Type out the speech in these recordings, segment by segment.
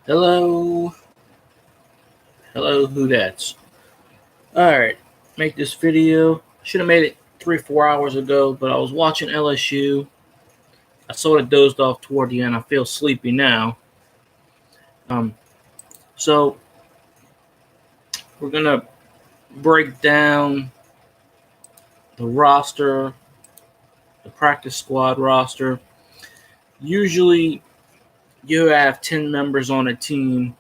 Hello, hello, who that's? Alright, make this video. Should have made it 3-4 hours ago, but I was watching LSU. I sort of dozed off toward the end. I feel sleepy now. Um, so we're gonna break down the roster, the practice squad roster. Usually, you have 10 members on a team.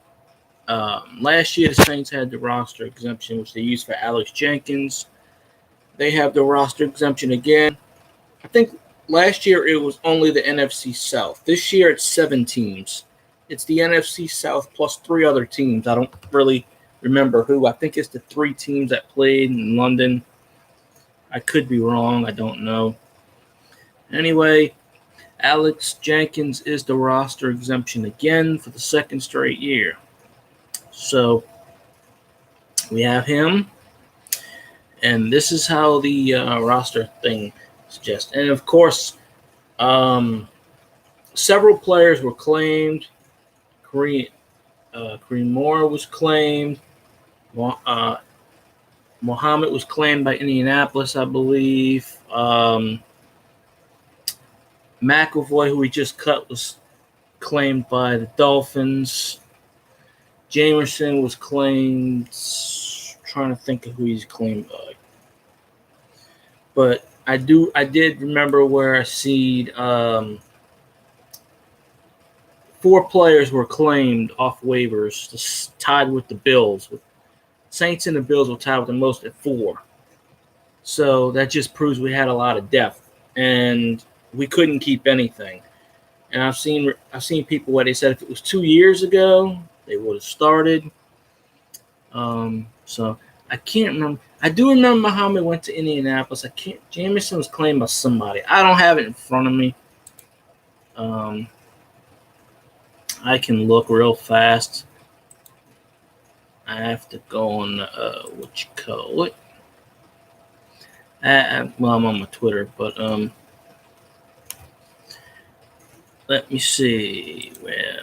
Last year, the Saints had the roster exemption, which they used for Alex Jenkins. They have the roster exemption again. I think last year it was only the NFC South. This year it's 7 teams. It's the NFC South plus 3 other teams. I don't really remember who. I think it's the 3 teams that played in London. I could be wrong. I don't know. Anyway, Alex Jenkins is the roster exemption again for the second straight year. So we have him. And this is how the roster thing suggests. And of course, several players were claimed. Kareem Moore was claimed. Muhammad was claimed by Indianapolis, I believe. McElvoy, who we just cut, was claimed by the Dolphins. Jamerson was claimed. Trying to think of who he's claimed by. But I did remember where I see 4 players were claimed off waivers, tied with the Bills. Saints and the Bills were tied with the most at 4. So that just proves we had a lot of depth, and we couldn't keep anything. And I've seen people where they said if it was 2 years ago, they would have started. So I can't remember. I do remember Muhammad went to Indianapolis. Jamerson was claimed by somebody. I don't have it in front of me. I can look real fast. I have to go on what you call it. Well, I'm on my Twitter, but let me see where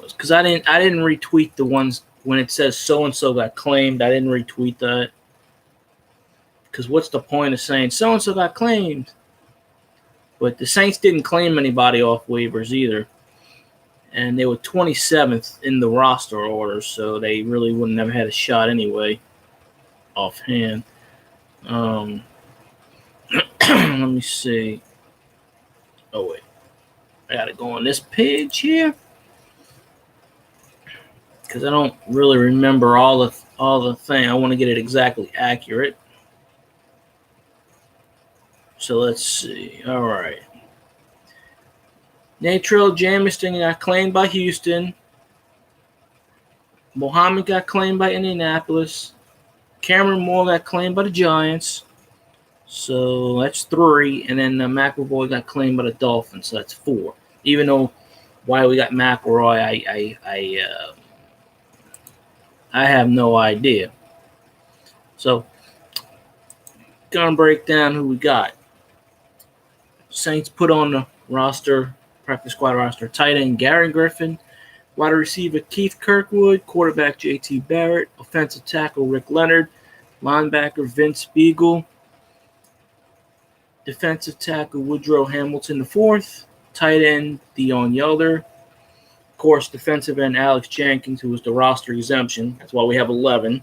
was, because I didn't retweet the ones when it says so and so got claimed. I didn't retweet that. Because what's the point of saying so-and-so got claimed? But the Saints didn't claim anybody off waivers either. And they were 27th in the roster order, so they really wouldn't have had a shot anyway, offhand. Let me see. Oh, wait. I got to go on this page here. Because I don't really remember all the thing. I want to get it exactly accurate. So let's see. All right. Natrell Jamerson got claimed by Houston. Muhammad got claimed by Indianapolis. Cameron Moore got claimed by the Giants. So that's 3. And then McElroy got claimed by the Dolphins. So that's 4. Even though why we got McElroy, I have no idea. So gonna break down who we got. Saints put on the roster, practice squad roster, tight end Gary Griffin, wide receiver Keith Kirkwood, quarterback J.T. Barrett, offensive tackle Rick Leonard, linebacker Vince Beagle, defensive tackle Woodrow Hamilton IV, tight end Dion Yelder, of course, defensive end Alex Jenkins, who was the roster exemption. That's why we have 11.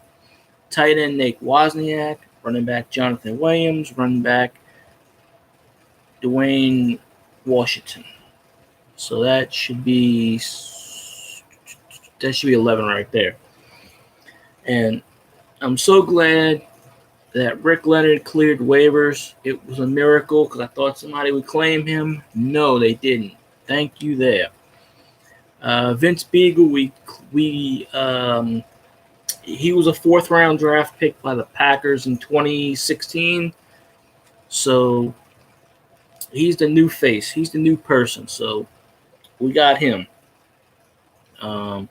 Tight end Nate Wozniak, running back Jonathan Williams, running back Dwayne Washington. So that should be 11 right there. And I'm so glad that Rick Leonard cleared waivers. It was a miracle because I thought somebody would claim him. No, they didn't. Thank you there. Vince Beagle, he was a 4th-round draft pick by the Packers in 2016. So he's the new face. He's the new person. So we got him. Of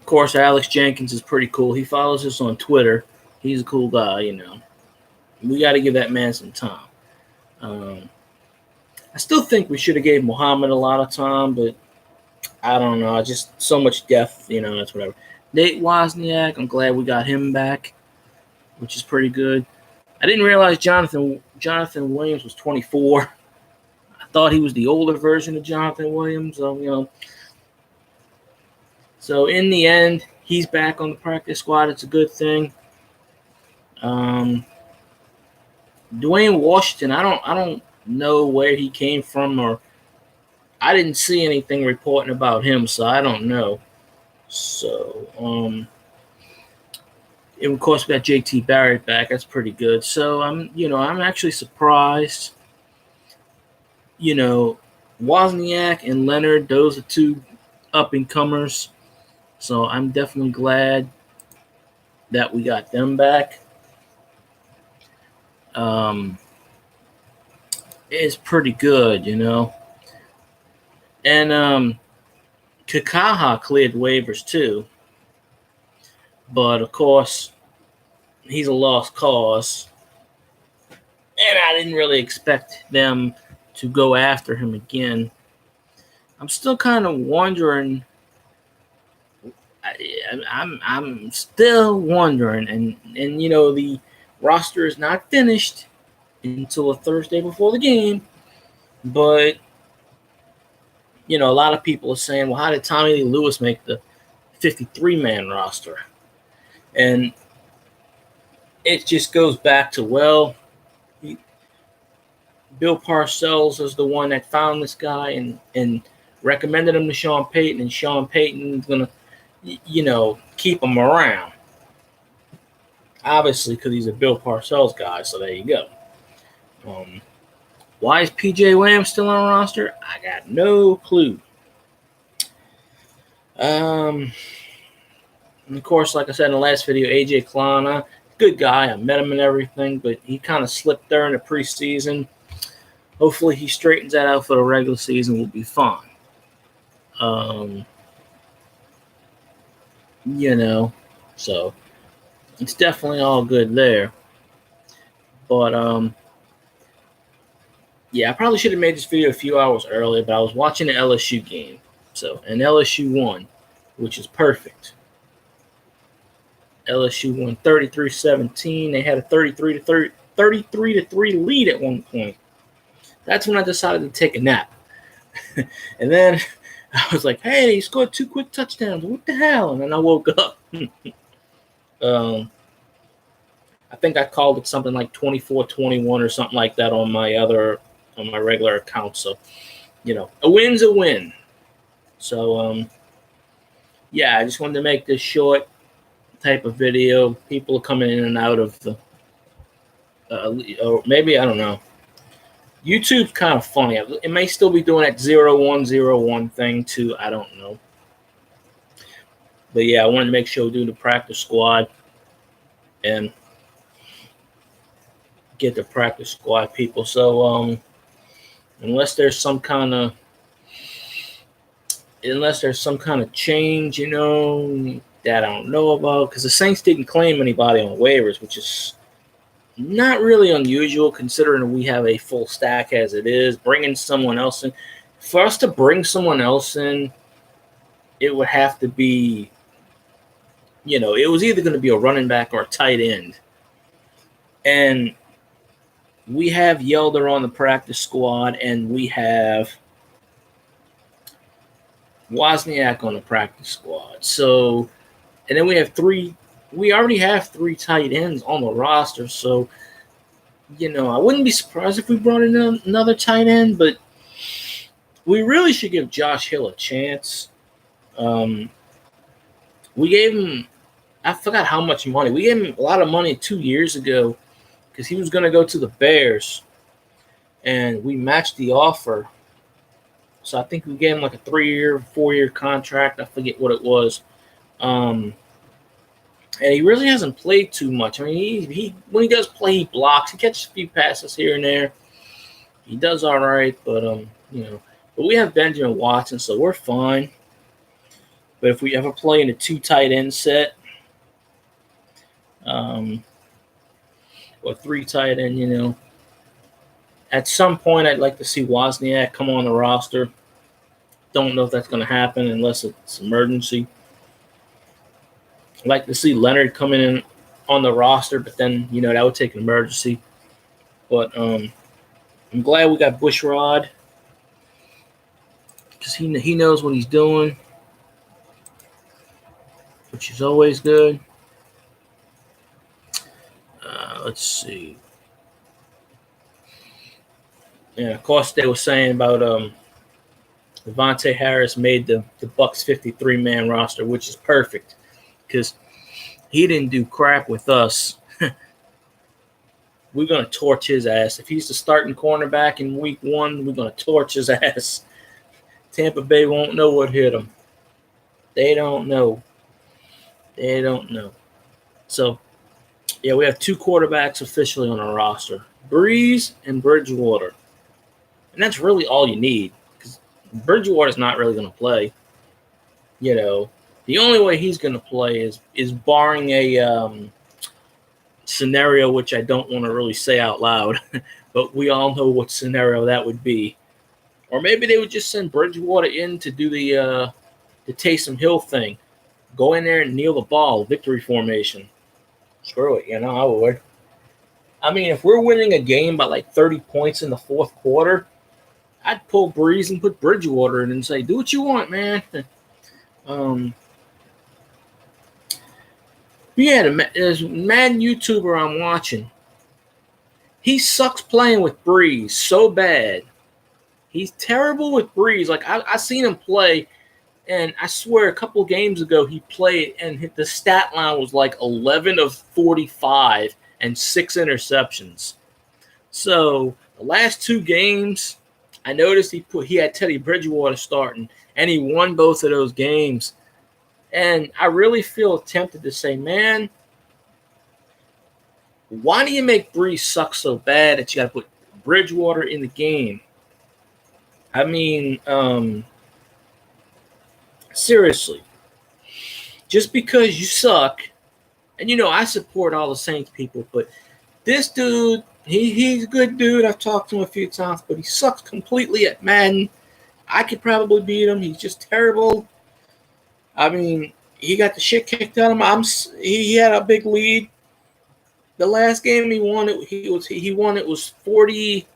course, Alex Jenkins is pretty cool. He follows us on Twitter. He's a cool guy, you know. We got to give that man some time. I still think we should have gave Muhammad a lot of time, but I don't know. Just so much depth, that's whatever. Nate Wozniak, I'm glad we got him back, which is pretty good. I didn't realize Jonathan Williams was 24. I thought he was the older version of Jonathan Williams. So in the end, he's back on the practice squad. It's a good thing. Dwayne Washington, I don't know where he came from, or I didn't see anything reporting about him, so I don't know. So, and of course we got JT Barrett back. That's pretty good. So I'm actually surprised. Wozniak and Leonard, those are two up and comers. So I'm definitely glad that we got them back. It's pretty good, And Kakaha cleared waivers too. But of course, he's a lost cause. And I didn't really expect them to go after him again. I'm still kind of wondering. I'm still wondering, and the roster is not finished until a Thursday before the game. But a lot of people are saying, well, how did Tommy Lee Lewis make the 53-man roster? And it just goes back to, Bill Parcells is the one that found this guy and recommended him to Sean Payton, and Sean Payton's going to, keep him around. Obviously, because he's a Bill Parcells guy, so there you go. Why is P.J. Williams still on the roster? I got no clue. And of course, like I said in the last video, AJ Klein, good guy. I met him and everything, but he kind of slipped there in the preseason. Hopefully he straightens that out for the regular season. We'll be fine. So it's definitely all good there. But I probably should have made this video a few hours earlier, but I was watching the LSU game. And LSU won, which is perfect. LSU won 33-17. They had a 33-3 lead at one point. That's when I decided to take a nap. And then I was like, hey, he scored 2 quick touchdowns. What the hell? And then I woke up. I think I called it something like 24-21 or something like that on my regular account. So, a win's a win. So, I just wanted to make this short type of video. People are coming in and out of the, or maybe, I don't know. YouTube's kind of funny. It may still be doing that 0101 thing too. I don't know. But I wanted to make sure we do the practice squad and get the practice squad people. So unless there's some kind of change, that I don't know about, because the Saints didn't claim anybody on waivers, which is not really unusual considering we have a full stack as it is. Bringing someone else in, for us to bring someone else in, it would have to be, it was either going to be a running back or a tight end. And we have Yelder on the practice squad, and we have Wozniak on the practice squad. So, and then we already have 3 tight ends on the roster. So, I wouldn't be surprised if we brought in another tight end, but we really should give Josh Hill a chance. We gave him, I forgot how much money. We gave him a lot of money 2 years ago because he was going to go to the Bears, and we matched the offer. So I think we gave him like a 3-year, 4-year contract. I forget what it was. And he really hasn't played too much. I mean, he when he does play, he blocks. He catches a few passes here and there. He does all right, but But we have Benjamin Watson, so we're fine. But if we ever play in a 2 tight end set, or 3 tight end, at some point I'd like to see Wozniak come on the roster. don't know if that's going to happen unless it's emergency. I'd like to see Leonard coming in on the roster, but then, that would take an emergency. But I'm glad we got Bushrod because he knows what he's doing, which is always good. Let's see. Yeah, of course, they were saying about Devontae Harris made the Bucs 53-man roster, which is perfect because he didn't do crap with us. We're going to torch his ass. If he's the starting cornerback in week 1, we're going to torch his ass. Tampa Bay won't know what hit him. They don't know. So, yeah, we have 2 quarterbacks officially on our roster, Breeze and Bridgewater. And that's really all you need because Bridgewater's not really going to play. The only way he's going to play is barring a scenario which I don't want to really say out loud, but we all know what scenario that would be. Or maybe they would just send Bridgewater in to do the Taysom Hill thing. Go in there and kneel the ball, victory formation. Screw it, I would. I mean, if we're winning a game by like 30 points in the fourth quarter, I'd pull Breeze and put Bridgewater in and say, do what you want, man. Yeah, there's a Madden YouTuber I'm watching. He sucks playing with Breeze so bad. He's terrible with Breeze. Like, I seen him play, and I swear a couple games ago he played, and the stat line was like 11 of 45 and 6 interceptions. So the last 2 games, I noticed he had Teddy Bridgewater starting, and he won both of those games. And I really feel tempted to say, man, why do you make Breeze suck so bad that you got to put Bridgewater in the game? I mean, seriously, just because you suck, and I support all the Saints people, but this dude, he's a good dude. I've talked to him a few times, but he sucks completely at Madden. I could probably beat him. He's just terrible. I mean, he got the shit kicked out of him. He had a big lead. The last game he won, it was 40.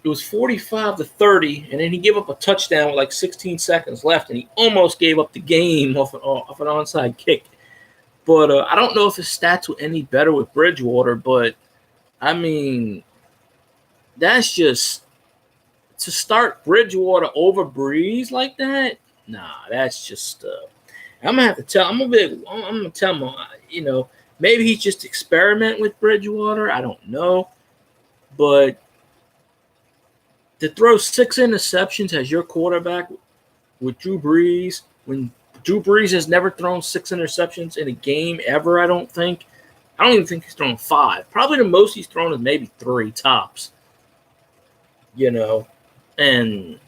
It was 45-30, and then he gave up a touchdown with like 16 seconds left, and he almost gave up the game off an onside kick. But I don't know if his stats were any better with Bridgewater, but I mean, that's just to start Bridgewater over Breeze like that. Nah, that's just. I'm gonna have to tell. I'm gonna tell him. Maybe he's just experimenting with Bridgewater. I don't know, but to throw 6 interceptions as your quarterback with Drew Brees, when Drew Brees has never thrown 6 interceptions in a game ever, I don't even think he's thrown 5. Probably the most he's thrown is maybe 3 tops. And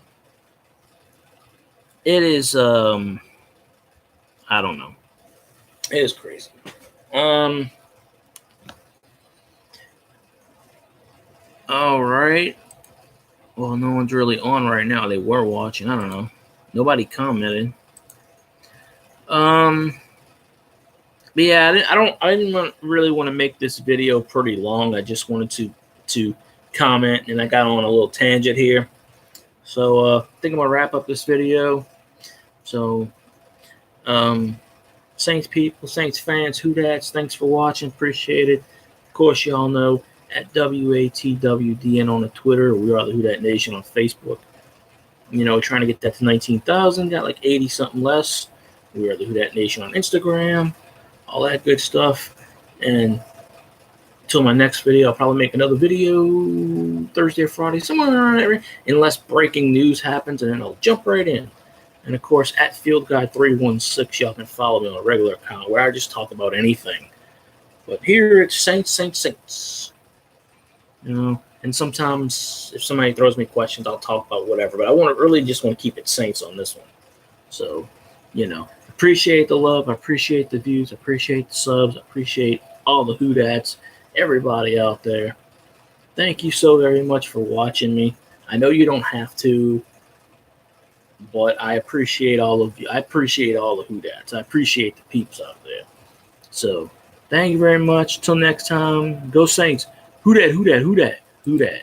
it is, I don't know. It is crazy. All right. Well, no one's really on right now. They were watching. I don't know. Nobody commented. But yeah, I didn't really want to make this video pretty long. I just wanted to comment, and I got on a little tangent here. So I think I'm gonna wrap up this video. So, Saints people, Saints fans, Who Dats, thanks for watching. Appreciate it. Of course, y'all know at WATWDN on the Twitter. We are the Who Dat Nation on Facebook. Trying to get that to 19,000. Got like 80 something less. We are the Who Dat Nation on Instagram. All that good stuff. And until my next video, I'll probably make another video Thursday or Friday, somewhere around there, unless breaking news happens, and then I'll jump right in. And of course, at FieldGuy316, y'all can follow me on a regular account where I just talk about anything. But here it's Saints. And sometimes if somebody throws me questions, I'll talk about whatever. But I really just want to keep it Saints on this one. So, appreciate the love. I appreciate the views. I appreciate the subs. I appreciate all the Who Dats, everybody out there. Thank you so very much for watching me. I know you don't have to. But I appreciate all of you. I appreciate all the Who Dats. I appreciate the peeps out there. So thank you very much. Till next time, go Saints. Who dat? Who dat? Who dat? Who dat?